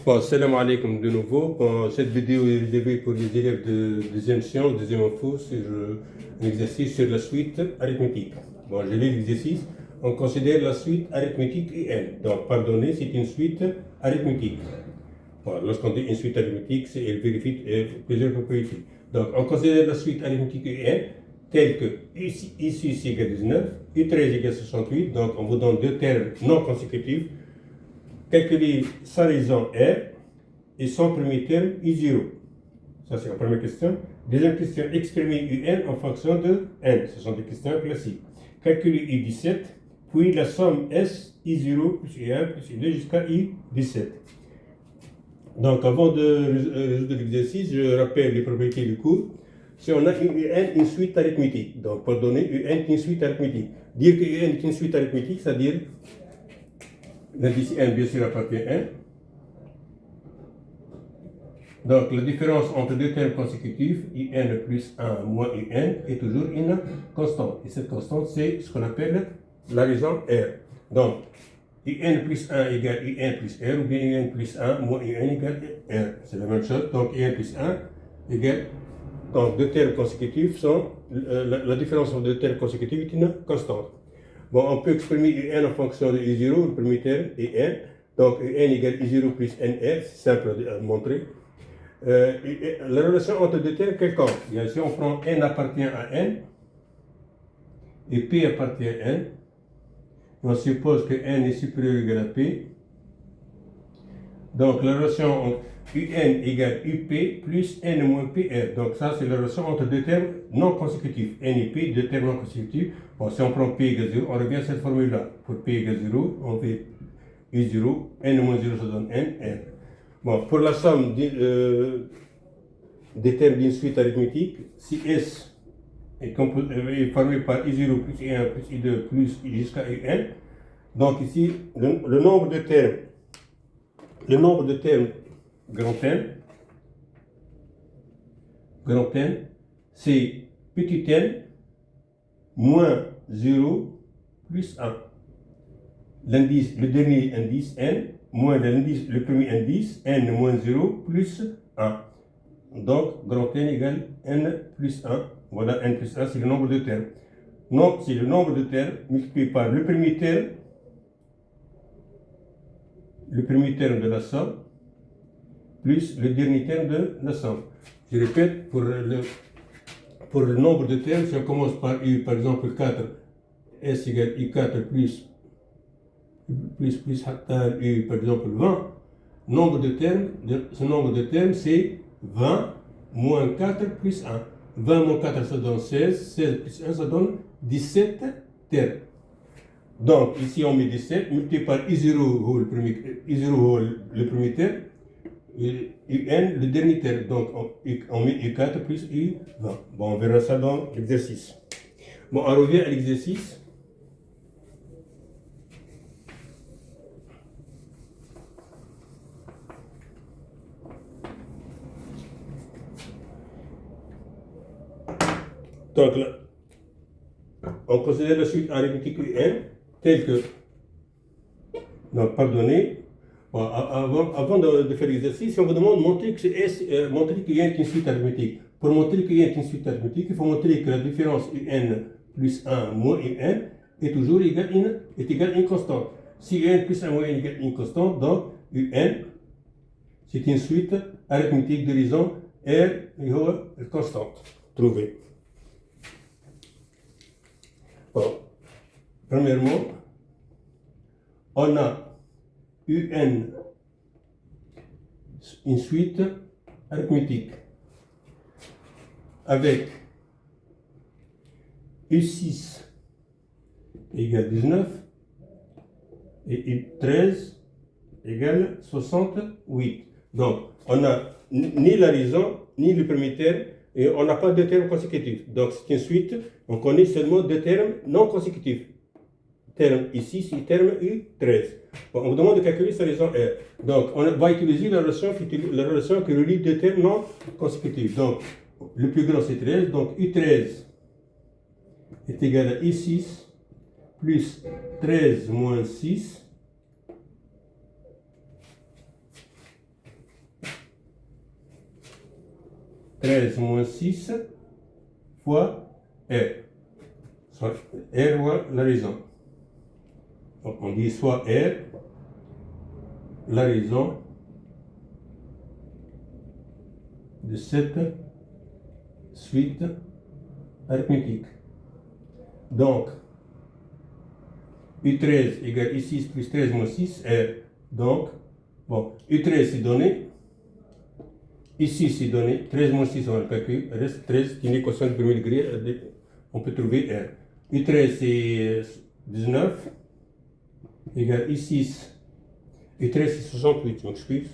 Bon, salam alaikum de nouveau. Bon, cette vidéo est réservée pour les élèves de deuxième sciences, deuxième info, sur un exercice sur la suite arithmétique. Bon, je lis l'exercice. On considère la suite arithmétique UN. Donc, pardonnez, c'est une suite arithmétique. Bon, lorsqu'on dit une suite arithmétique, elle vérifie plusieurs propriétés. Donc, on considère la suite arithmétique UN telle que I6 égale 19, I13 égale 68. Donc, on vous donne deux termes non consécutifs. Calculer sa raison R et son premier terme I0. Ça, c'est la première question. Deuxième question, exprimer UN en fonction de N. Ce sont des questions classiques. Calculer I17, puis la somme S, I0 plus I1 plus I2 jusqu'à I17. Donc, avant de résoudre l'exercice, je rappelle les propriétés du cours. Si on a UN, une suite arithmétique. Donc, pour donner UN, une suite arithmétique. Dire que UN est une suite arithmétique, c'est-à-dire l'indice n, bien sûr, appartient à n. Donc, la différence entre deux termes consécutifs, in plus 1 moins un, est toujours une constante. Et cette constante, c'est ce qu'on appelle la raison R. Donc, in plus 1 égale in plus R, ou bien in plus 1 moins un égale R. C'est la même chose. Donc, in plus 1 égale. Donc, deux termes consécutifs sont. La différence entre deux termes consécutifs est une constante. Bon, on peut exprimer UN en fonction de I0, le premier terme, et N. Donc, UN égale I0 plus NR, c'est simple à montrer. La relation entre deux termes quelconques. Si on prend N appartient à N, et P appartient à N, on suppose que N est supérieur ou égal à P. Donc, la relation entre UN égale UP plus N moins PR. Donc, ça, c'est la relation entre deux termes non consécutifs. N et P, deux termes non consécutifs. Bon, si on prend P égale 0, on revient à cette formule-là. Pour P égale 0, on fait U0, N moins 0, ça donne N, R. Bon, pour la somme des termes d'une suite arithmétique, si S est formé par I0 plus I1 plus I2 plus I jusqu'à UN, donc ici, le nombre de termes grand N, c'est petit n moins 0 plus 1. L'indice, le dernier indice n, moins l'indice, le premier indice, n moins 0 plus 1. Donc, grand N égale n plus 1. Voilà, n plus 1, c'est le nombre de termes. Non, c'est le nombre de termes multiplié par le premier terme de la somme, plus le dernier terme de la somme. Je répète, pour le nombre de termes, si on commence par U, par exemple 4, S égale I4 plus hatta U, par exemple 20, ce nombre de termes, c'est 20 moins 4 plus 1. 20 moins 4, ça donne 16, 16 plus 1, ça donne 17 termes. Donc, ici, on met 17, multiplié par I0 le premier terme, et UN le dernier terme. Donc, on met I4 plus I20. Bon, on verra ça dans l'exercice. Bon, on revient à l'exercice. Donc, là, on considère la suite arithmétique UN telle que. Donc, pardonnez. Bon, avant de faire l'exercice, on vous demande de montrer que montrer qu'il y a une suite arithmétique. Pour montrer qu'il y a une suite arithmétique, il faut montrer que la différence UN plus 1 moins UN est toujours égale à une constante. Si UN plus 1 moins UN égale une constante, donc UN, c'est une suite arithmétique de raison R égale constante. Trouvée. Bon. Premièrement, on a UN, une suite arithmétique avec U6 égale 19 et U13 égale 68. Donc, on n'a ni la raison, ni le premier terme, et on n'a pas de termes consécutifs. Donc, c'est une suite, on connaît seulement deux termes non consécutifs. Terme I6 et terme U13. Bon, on vous demande de calculer sa raison R. Donc, on va utiliser la relation qui relie deux termes non consécutifs. Donc, le plus grand c'est 13. Donc, U13 est égal à I6 plus 13 moins 6 13 moins 6 fois R. Soit R fois la raison. Donc on dit soit R, la raison de cette suite arithmétique. Donc, U13 égale U6 plus 13 moins 6, R. Donc, bon, U13 c'est donné, U6 c'est donné, 13 moins 6 on le calcule, reste 13 qui n'est l'équation du premier degré, on peut trouver R. U13 c'est 19 égale U6, U13 c'est 68, je m'excuse.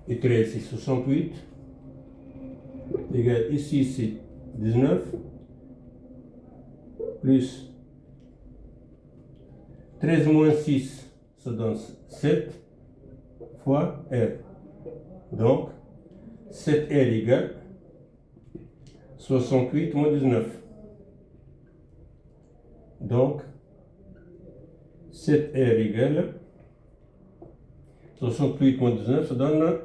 U13 c'est 68 égale U6 c'est 19 plus 13 moins 6, ça donne 7 fois R. Donc, 7R égale 68 moins 19. Donc, 7R égale 68 moins 19, ça donne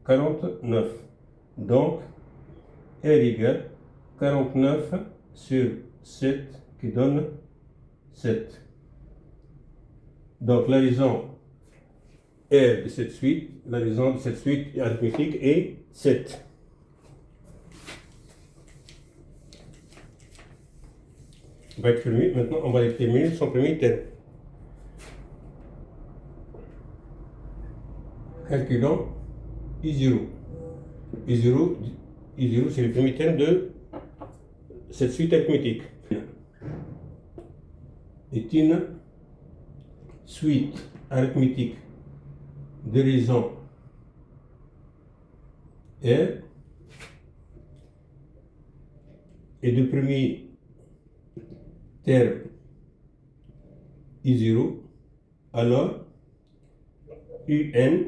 49. Donc, R égale 49 sur 7 qui donne 7. Donc, la raison R de cette suite, la raison de cette suite arithmétique est 7. On va exprimer, maintenant on va déterminer son premier terme. Calculons I0. I0 c'est le premier terme de cette suite arithmétique. Est une suite arithmétique de raisons R et de premier terme I0, alors UN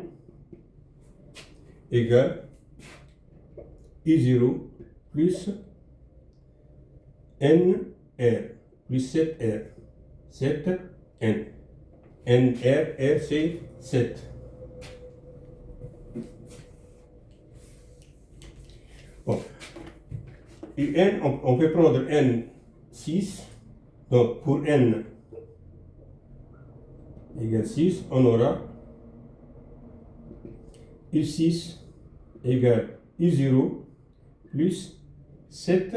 égale I0 plus NR plus 7R. 7N. NR, R c'est 7. Bon. UN, on peut prendre N6. Donc pour N égale 6, on aura U6 égale U0 plus 7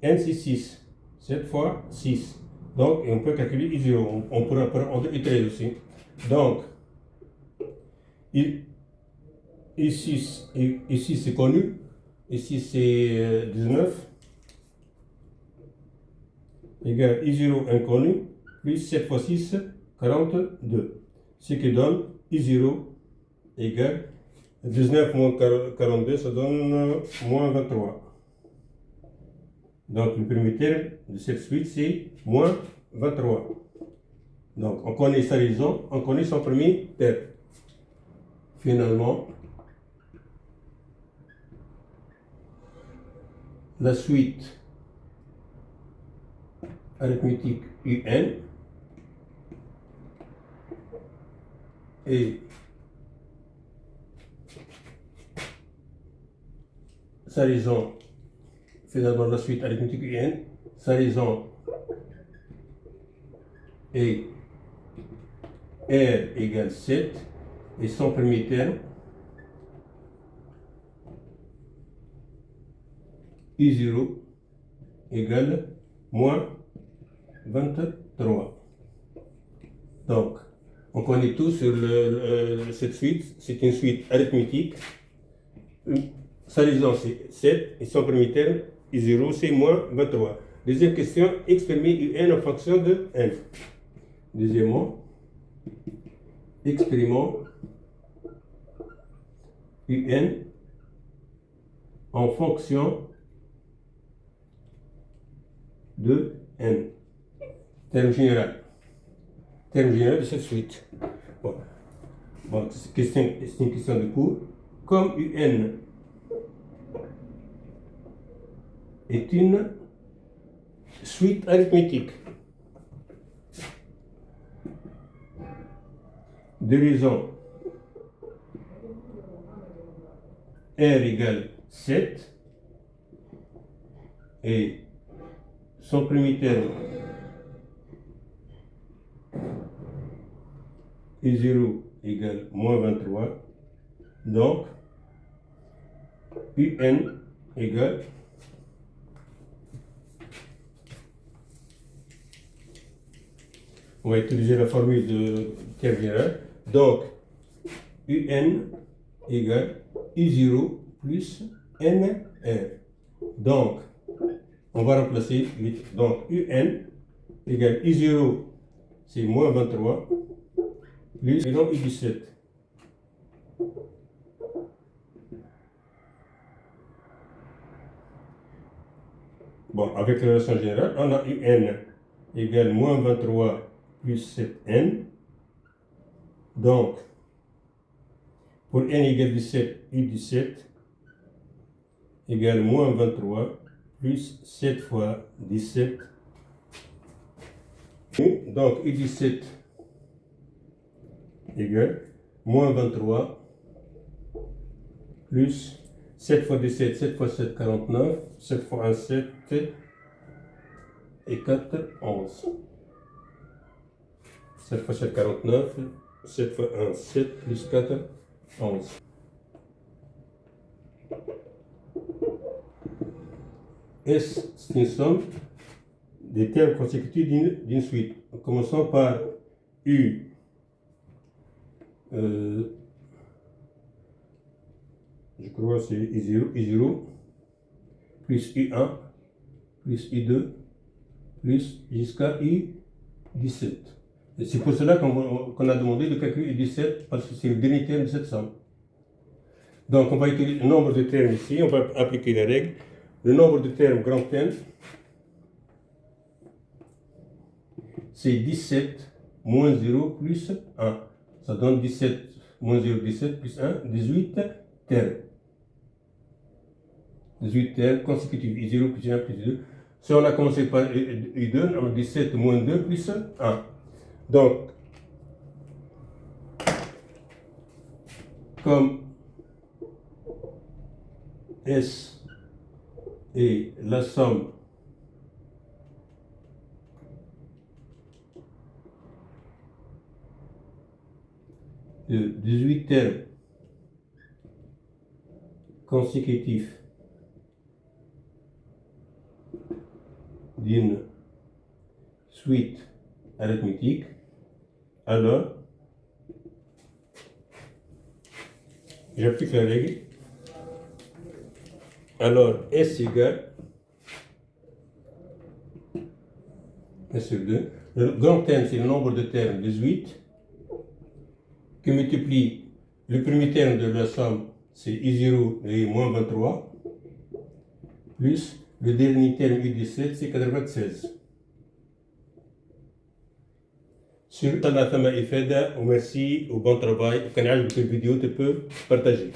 N c'est 6. 7 fois 6. Donc, on peut calculer I0. On pourra prendre I13 aussi. Donc, I6 c'est connu. Ici c'est 19. Égale I0 inconnu. Plus 7 fois 6, 42. Ce qui donne I0 égale 19 moins 42, ça donne moins 23. Donc, le premier terme de cette suite, c'est moins 23. Donc, on connaît sa raison, on connaît son premier terme. Finalement, la suite arithmétique UN et sa raison, finalement la suite arithmétique UN, sa raison est R égale 7 et son premier terme I0 égale moins 23. Donc, on connaît tout sur cette suite, c'est une suite arithmétique. Sa raison c'est 7 et son premier terme I0 c'est moins 23. Deuxième question, exprimer UN en fonction de N. Deuxièmement, exprimons UN en fonction de N. Terme général. Terme général de cette suite. Bon c'est une question de cours. Comme UN est une suite arithmétique de raisons R égale 7 et son premier terme U0 égale moins 23. Donc, UN égale on va utiliser la formule de terme général. Donc, UN égale U0 plus NR. Donc, on va remplacer vite. Donc, UN égale U0, c'est moins 23, plus U17. Bon, avec la relation générale, on a UN égale moins 23 plus 7N. Donc, pour N égale 17, U17 égale moins 23 plus 7 fois 17. Donc, U17 égale moins 23 plus 7 fois 17, 7 fois 7, 49, 7 fois 1, 7 et 4, 11. 7 fois 7, 49, 7 fois 1, 7 plus 4, 11. S, c'est une somme des termes consécutifs d'une suite. Commençons par U. Je crois que c'est U0 plus U1 plus U2 plus jusqu'à U17. Et c'est pour cela qu'on a demandé de calculer U17 parce que c'est le dernier terme de cette somme. Donc on va utiliser le nombre de termes ici, on va appliquer la règle. Le nombre de termes grand N, c'est 17 moins 0 plus 1. Ça donne 17 moins 0, 17 plus 1, 18 termes. 18 termes consécutifs, I0 plus 1 plus 2. Si on a commencé par I2, on a 17 moins 2 plus 1. Donc, comme S est la somme de 18 termes consécutifs d'une suite arithmétique, alors j'applique la règle. Alors S égale S sur 2. Le grand terme, c'est le nombre de termes 18 qui multiplie le premier terme de la somme, c'est I0 et moins 23, plus le dernier terme U17, c'est 96. شكرا على ثم إفادة وميرسي وبون ترافاي وكان عجبك الفيديو تبو بارتاجي.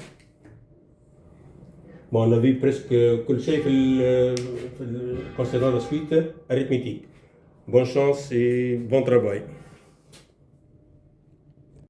Bon, on a vu presque كل شيء concernant la suite arithmétique. Bonne chance et bon travail.